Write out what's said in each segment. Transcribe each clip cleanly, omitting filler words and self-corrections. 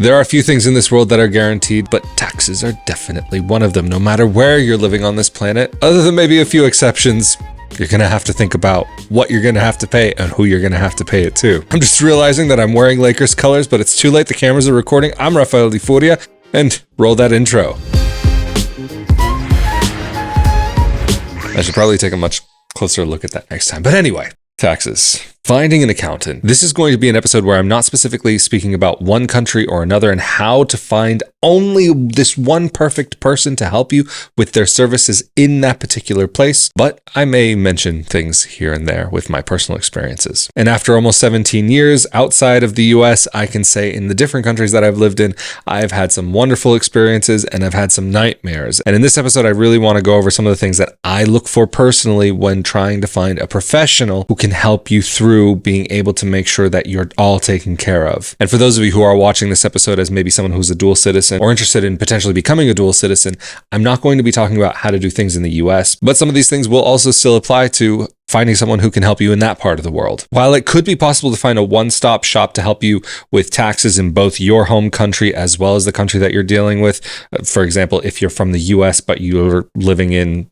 There are a few things in this world that are guaranteed, but taxes are definitely one of them, no matter where you're living on this planet. Other than maybe a few exceptions, you're going to have to think about what you're going to have to pay and who you're going to have to pay it to. I'm just realizing that I'm wearing Lakers colors, but it's too late. The cameras are recording. I'm Rafael Furia, and roll that intro. I should probably take a much closer look at that next time. But anyway, taxes. Finding an accountant. This is going to be an episode where I'm not specifically speaking about one country or another and how to find only this one perfect person to help you with their services in that particular place, but I may mention things here and there with my personal experiences. And after almost 17 years outside of the US, I can say in the different countries that I've lived in, I've had some wonderful experiences and I've had some nightmares. And in this episode, I really want to go over some of the things that I look for personally when trying to find a professional who can help you through being able to make sure that you're all taken care of. And for those of you who are watching this episode as maybe someone who's a dual citizen or interested in potentially becoming a dual citizen, I'm not going to be talking about how to do things in the US, but some of these things will also still apply to finding someone who can help you in that part of the world. While it could be possible to find a one-stop shop to help you with taxes in both your home country as well as the country that you're dealing with, for example, if you're from the US but you're living in,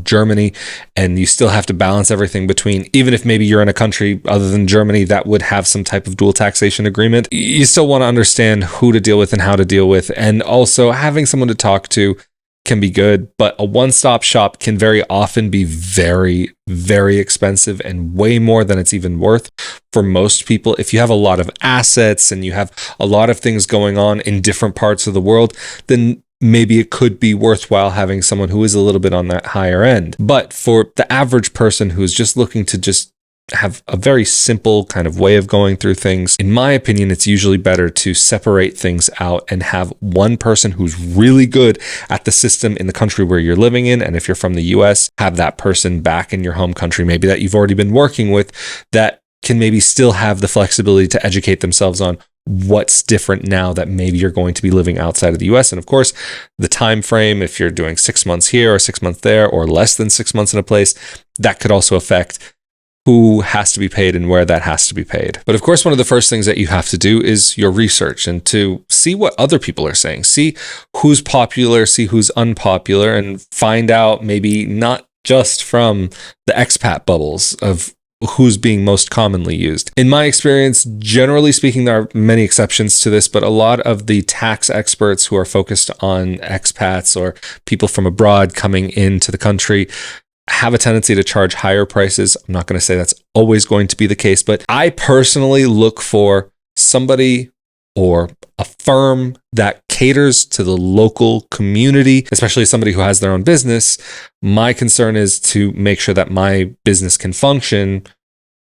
Germany, and you still have to balance everything between, even if maybe you're in a country other than Germany that would have some type of dual taxation agreement, you still want to understand who to deal with and how to deal with. And also having someone to talk to can be good, but a one-stop shop can very often be very, very expensive and way more than it's even worth for most people. If you have a lot of assets and you have a lot of things going on in different parts of the world, then maybe it could be worthwhile having someone who is a little bit on that higher end. But for the average person who's just looking to just have a very simple kind of way of going through things, in my opinion, it's usually better to separate things out and have one person who's really good at the system in the country where you're living in. And if you're from the US, have that person back in your home country, maybe that you've already been working with, that can maybe still have the flexibility to educate themselves on what's different now that maybe you're going to be living outside of the US. And of course, the time frame, if you're doing 6 months here or 6 months there or less than 6 months in a place, that could also affect who has to be paid and where that has to be paid. But of course, one of the first things that you have to do is your research and to see what other people are saying, see who's popular, see who's unpopular, and find out maybe not just from the expat bubbles of who's being most commonly used. In my experience, generally speaking, there are many exceptions to this, but a lot of the tax experts who are focused on expats or people from abroad coming into the country have a tendency to charge higher prices. I'm not going to say that's always going to be the case, but I personally look for somebody or a firm that caters to the local community, especially somebody who has their own business. My concern is to make sure that my business can function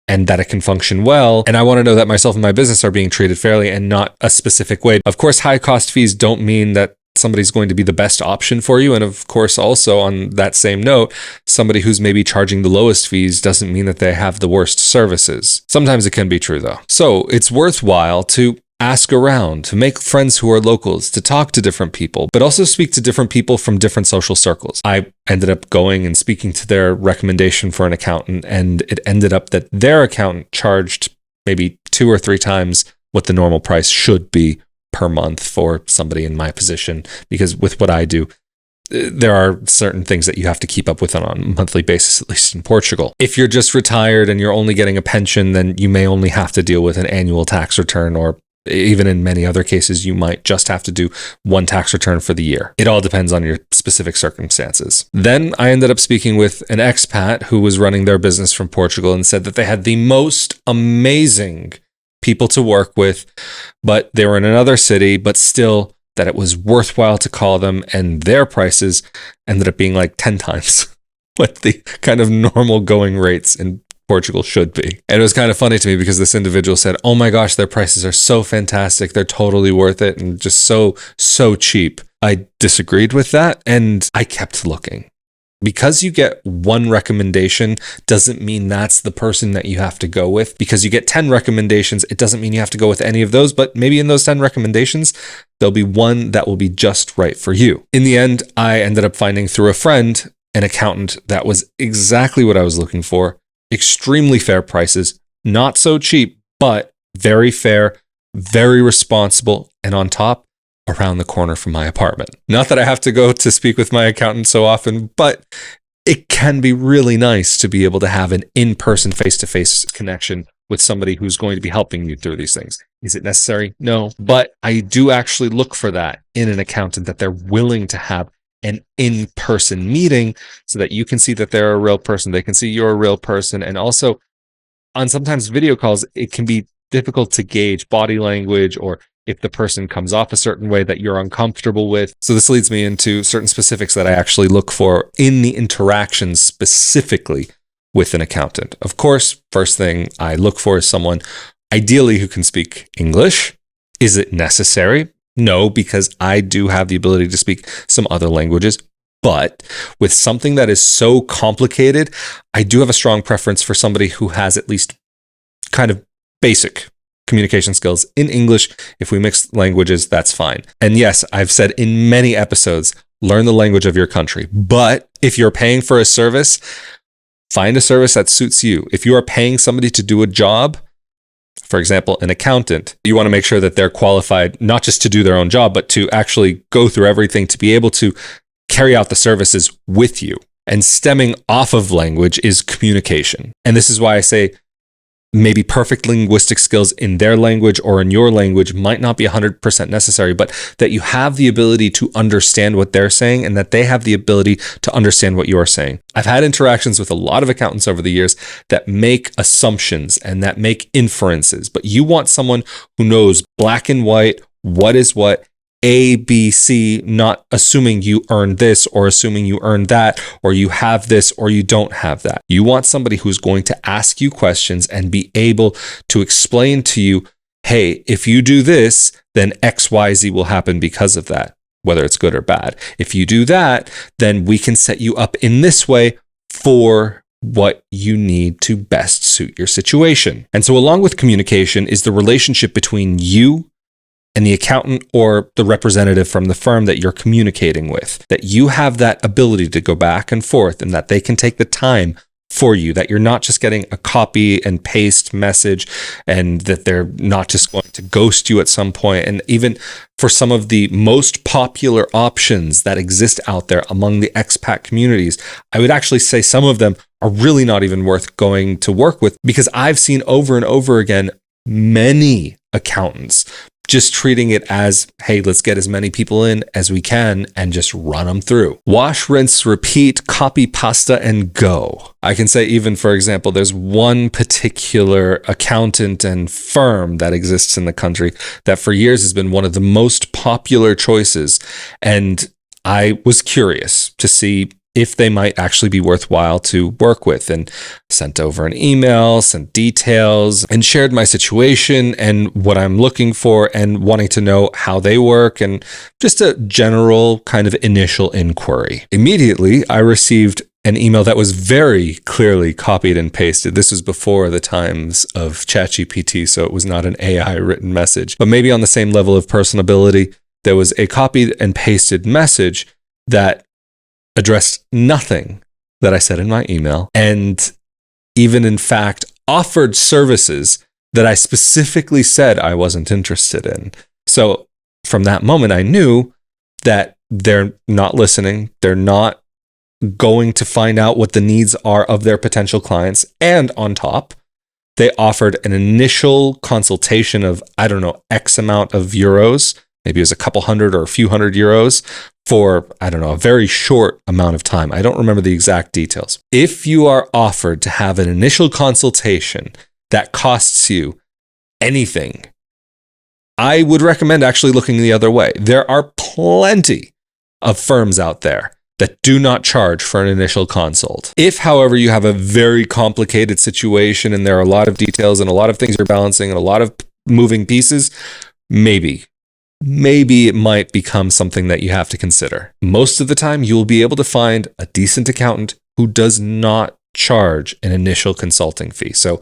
and that it can function well. And I want to know that myself and my business are being treated fairly and not a specific way. Of course, high cost fees don't mean that somebody's going to be the best option for you. And of course, also on that same note, somebody who's maybe charging the lowest fees doesn't mean that they have the worst services. Sometimes it can be true though. So it's worthwhile to ask around, to make friends who are locals, to talk to different people, but also speak to different people from different social circles. I ended up going and speaking to their recommendation for an accountant, and it ended up that their accountant charged maybe 2 or 3 times what the normal price should be per month for somebody in my position, because with what I do, there are certain things that you have to keep up with on a monthly basis, at least in Portugal. If you're just retired and you're only getting a pension, then you may only have to deal with an annual tax return, or even in many other cases, you might just have to do one tax return for the year. It all depends on your specific circumstances. Then I ended up speaking with an expat who was running their business from Portugal and said that they had the most amazing people to work with, but they were in another city, but still that it was worthwhile to call them, and their prices ended up being like 10 times what the kind of normal going rates in Portugal should be. And it was kind of funny to me because this individual said, oh my gosh, their prices are so fantastic. They're totally worth it and just so cheap. I disagreed with that and I kept looking. Because you get one recommendation doesn't mean that's the person that you have to go with. Because you get 10 recommendations, it doesn't mean you have to go with any of those, but maybe in those 10 recommendations, there'll be one that will be just right for you. In the end, I ended up finding through a friend an accountant that was exactly what I was looking for. Extremely fair prices, not so cheap, but very fair, very responsible, and on top, around the corner from my apartment. Not that I have to go to speak with my accountant so often, but it can be really nice to be able to have an in-person, face-to-face connection with somebody who's going to be helping you through these things. Is it necessary? No, but I do actually look for that in an accountant, that they're willing to have an in-person meeting so that you can see that they're a real person. They can see you're a real person. And also on sometimes video calls, it can be difficult to gauge body language or if the person comes off a certain way that you're uncomfortable with. So this leads me into certain specifics that I actually look for in the interactions specifically with an accountant. Of course, first thing I look for is someone ideally who can speak English. Is it necessary? No, because I do have the ability to speak some other languages. But with something that is so complicated, I do have a strong preference for somebody who has at least kind of basic communication skills in English. If we mix languages, that's fine. And yes, I've said in many episodes, learn the language of your country. But if you're paying for a service, find a service that suits you. If you are paying somebody to do a job, for example, an accountant, you want to make sure that they're qualified not just to do their own job, but to actually go through everything to be able to carry out the services with you. And stemming off of language is communication. And this is why I say maybe perfect linguistic skills in their language or in your language might not be 100% necessary, but that you have the ability to understand what they're saying and that they have the ability to understand what you're saying. I've had interactions with a lot of accountants over the years that make assumptions and that make inferences, but you want someone who knows black and white, what is what, A, B, C, not assuming you earned this or assuming you earned that, or you have this or you don't have that. You want somebody who's going to ask you questions and be able to explain to you, hey, if you do this, then X, Y, Z will happen because of that, whether it's good or bad. If you do that, then we can set you up in this way for what you need to best suit your situation. And so along with communication is the relationship between you and the accountant or the representative from the firm that you're communicating with, that you have that ability to go back and forth and that they can take the time for you, that you're not just getting a copy and paste message and that they're not just going to ghost you at some point. And even for some of the most popular options that exist out there among the expat communities, I would actually say some of them are really not even worth going to work with, because I've seen over and over again many accountants just treating it as, hey, let's get as many people in as we can and just run them through. Wash, rinse, repeat, copy, pasta, and go. I can say even, for example, there's one particular accountant and firm that exists in the country that for years has been one of the most popular choices. And I was curious to see if they might actually be worthwhile to work with, and sent over an email, sent details, and shared my situation and what I'm looking for and wanting to know how they work and just a general kind of initial inquiry. Immediately, I received an email that was very clearly copied and pasted. This was before the times of ChatGPT, so it was not an AI written message, but maybe on the same level of personability, there was a copied and pasted message that addressed nothing that I said in my email, and even in fact offered services that I specifically said I wasn't interested in. So from that moment, I knew that they're not listening. They're not going to find out what the needs are of their potential clients. And on top, they offered an initial consultation of, I don't know, X amount of euros. Maybe it was a couple hundred or a few hundred euros for, I don't know, a very short amount of time. I don't remember the exact details. If you are offered to have an initial consultation that costs you anything, I would recommend actually looking the other way. There are plenty of firms out there that do not charge for an initial consult. If, however, you have a very complicated situation and there are a lot of details and a lot of things you're balancing and a lot of moving pieces, maybe it might become something that you have to consider. Most of the time, you will be able to find a decent accountant who does not charge an initial consulting fee. So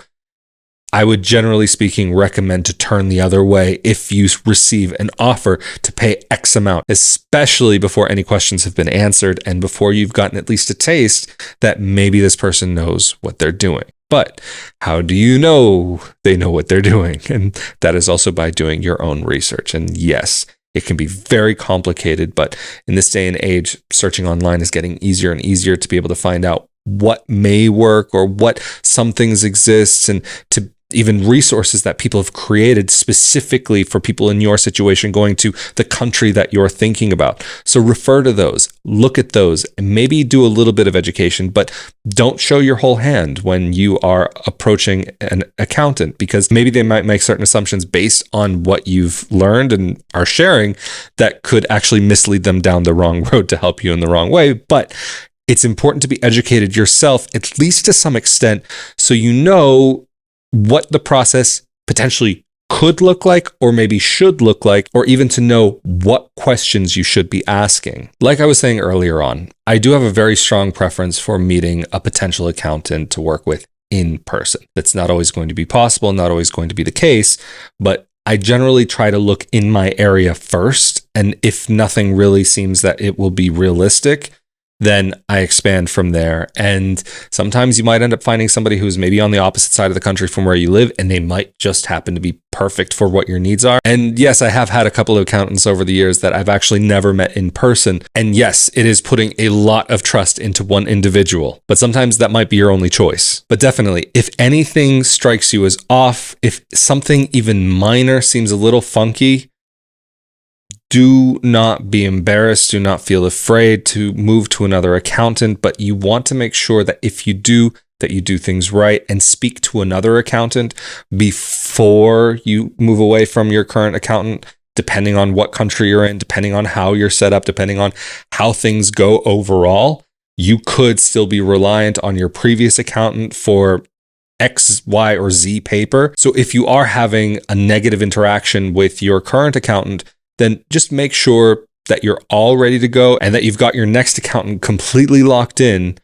I would, generally speaking, recommend to turn the other way if you receive an offer to pay X amount, especially before any questions have been answered and before you've gotten at least a taste that maybe this person knows what they're doing. But how do you know they know what they're doing? And that is also by doing your own research. And yes, it can be very complicated, but in this day and age, searching online is getting easier and easier to be able to find out what may work or what some things exist, and to even resources that people have created specifically for people in your situation going to the country that you're thinking about. So refer to those, look at those, and maybe do a little bit of education, but don't show your whole hand when you are approaching an accountant, because maybe they might make certain assumptions based on what you've learned and are sharing that could actually mislead them down the wrong road to help you in the wrong way. But it's important to be educated yourself, at least to some extent, so you know what the process potentially could look like, or maybe should look like, or even to know what questions you should be asking. Like I was saying earlier on, I do have a very strong preference for meeting a potential accountant to work with in person. That's not always going to be possible, not always going to be the case, but I generally try to look in my area first. And if nothing really seems that it will be realistic, then I expand from there. And sometimes you might end up finding somebody who's maybe on the opposite side of the country from where you live, and they might just happen to be perfect for what your needs are. And yes, I have had a couple of accountants over the years that I've actually never met in person. And yes, it is putting a lot of trust into one individual, but sometimes that might be your only choice. But definitely, if anything strikes you as off, if something even minor seems a little funky, do not be embarrassed. Do not feel afraid to move to another accountant, but you want to make sure that if you do, that you do things right, and speak to another accountant before you move away from your current accountant, depending on what country you're in, depending on how you're set up, depending on how things go overall. You could still be reliant on your previous accountant for X, Y, or Z paper. So if you are having a negative interaction with your current accountant, then just make sure that you're all ready to go and that you've got your next accountant completely locked in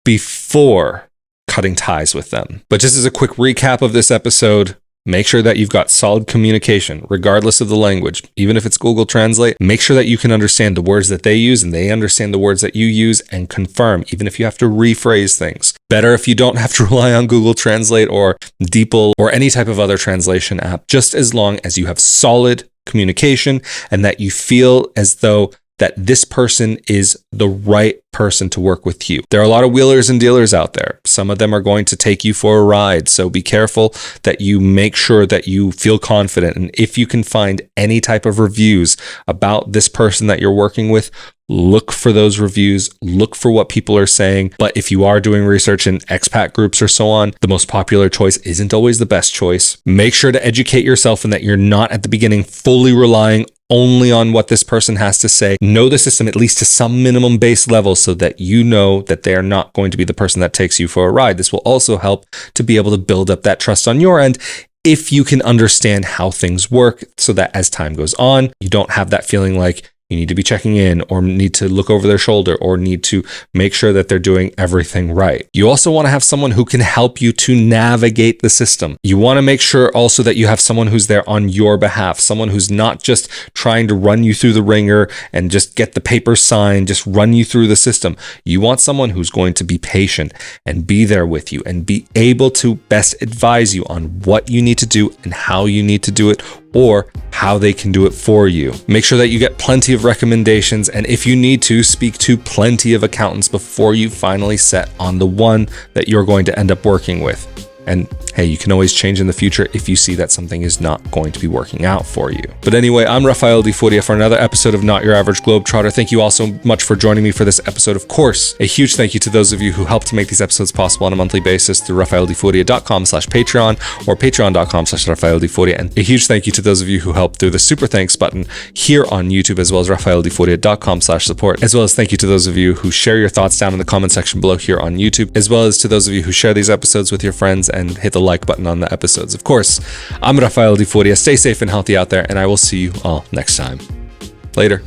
before cutting ties with them. But just as a quick recap of this episode, make sure that you've got solid communication, regardless of the language. Even if it's Google Translate, make sure that you can understand the words that they use and they understand the words that you use, and confirm, even if you have to rephrase things. Better if you don't have to rely on Google Translate or DeepL or any type of other translation app, just as long as you have solid communication and that you feel as though that this person is the right person to work with you. There are a lot of wheelers and dealers out there. Some of them are going to take you for a ride. So be careful that you make sure that you feel confident. And if you can find any type of reviews about this person that you're working with, look for those reviews, look for what people are saying. But if you are doing research in expat groups or so on, the most popular choice isn't always the best choice. Make sure to educate yourself and that you're not at the beginning fully relying only on what this person has to say. Know the system at least to some minimum base level so that you know that they are not going to be the person that takes you for a ride. This will also help to be able to build up that trust on your end if you can understand how things work, so that as time goes on, you don't have that feeling like you need to be checking in or need to look over their shoulder or need to make sure that they're doing everything right. You also want to have someone who can help you to navigate the system. You want to make sure also that you have someone who's there on your behalf, someone who's not just trying to run you through the ringer and just get the papers signed, just run you through the system. You want someone who's going to be patient and be there with you and be able to best advise you on what you need to do and how you need to do it, or how they can do it for you. Make sure that you get plenty of recommendations, and if you need to, speak to plenty of accountants before you finally set on the one that you're going to end up working with. And hey, you can always change in the future if you see that something is not going to be working out for you. But anyway, I'm Rafael de Furia for another episode of Not Your Average Globetrotter. Thank you all so much for joining me for this episode. Of course, a huge thank you to those of you who help to make these episodes possible on a monthly basis through rafaeldefuria.com/Patreon or patreon.com/RafaelDeFuria. And a huge thank you to those of you who help through the super thanks button here on YouTube, as well as rafaeldefuria.com/support, as well as thank you to those of you who share your thoughts down in the comment section below here on YouTube, as well as to those of you who share these episodes with your friends and hit the like button on the episodes. Of course, I'm Rafael de Furia. Stay safe and healthy out there, and I will see you all next time. Later.